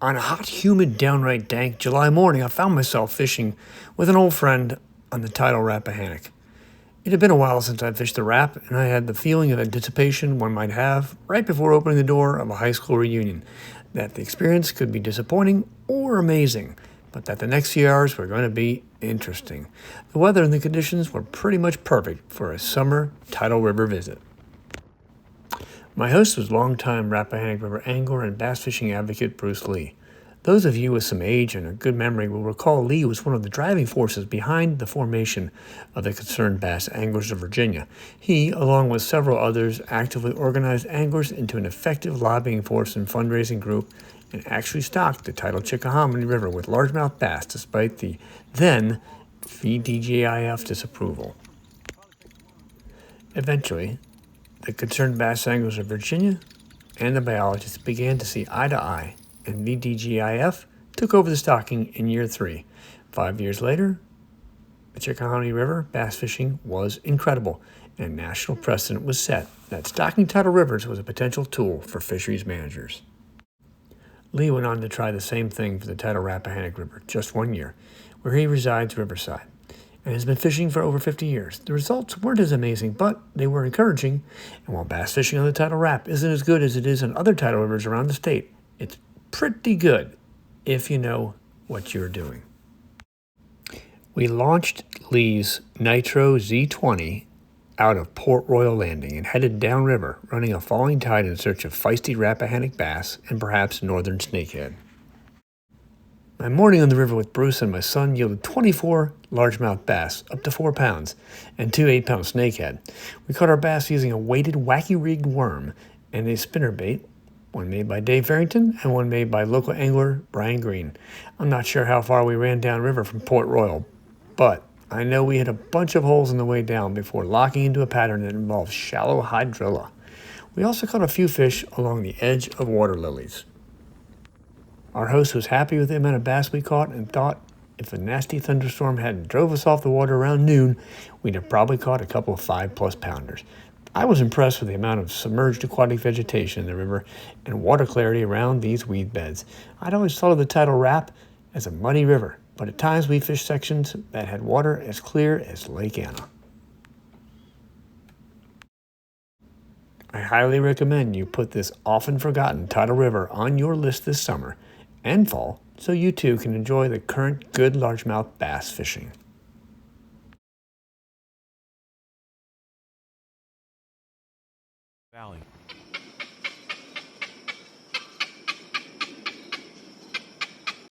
On a hot, humid, downright dank July morning, I found myself fishing with an old friend on the Tidal Rappahannock. It had been a while since I'd fished the Rap, and I had the feeling of anticipation one might have right before opening the door of a high school reunion, that the experience could be disappointing or amazing, but that the next few hours were going to be interesting. The weather and the conditions were pretty much perfect for a summer Tidal River visit. My host was longtime Rappahannock River angler and bass fishing advocate Bruce Lee. Those of you with some age and a good memory will recall Lee was one of the driving forces behind the formation of the Concerned Bass Anglers of Virginia. He, along with several others, actively organized anglers into an effective lobbying force and fundraising group and actually stocked the tidal Chickahominy River with largemouth bass despite the then VDGIF disapproval. Eventually, the Concerned Bass Anglers of Virginia and the biologists began to see eye to eye, and VDGIF took over the stocking in year 3. 5 years later, the Chickahominy River bass fishing was incredible, and national precedent was set that stocking tidal rivers was a potential tool for fisheries managers. Lee went on to try the same thing for the tidal Rappahannock River just 1 year, where he resides riverside, and has been fishing for over 50 years. The results weren't as amazing, but they were encouraging, and while bass fishing on the tidal Rap isn't as good as it is on other tidal rivers around the state, it's pretty good if you know what you're doing. We launched Lee's Nitro Z20 out of Port Royal Landing and headed downriver, running a falling tide in search of feisty Rappahannock bass and perhaps northern snakehead. My morning on the river with Bruce and my son yielded 24 largemouth bass, up to 4 pounds, and 2 8-pound snakehead. We caught our bass using a weighted, wacky-rigged worm and a spinnerbait, one made by Dave Farrington and one made by local angler Brian Green. I'm not sure how far we ran downriver from Port Royal, but I know we hit a bunch of holes on the way down before locking into a pattern that involves shallow hydrilla. We also caught a few fish along the edge of water lilies. Our host was happy with the amount of bass we caught and thought if a nasty thunderstorm hadn't drove us off the water around noon, we'd have probably caught a couple of 5+ pounders. I was impressed with the amount of submerged aquatic vegetation in the river and water clarity around these weed beds. I'd always thought of the tidal Rap as a muddy river, but at times we fished sections that had water as clear as Lake Anna. I highly recommend you put this often forgotten tidal river on your list this summer and fall, so you too can enjoy the current good largemouth bass fishing. Valley.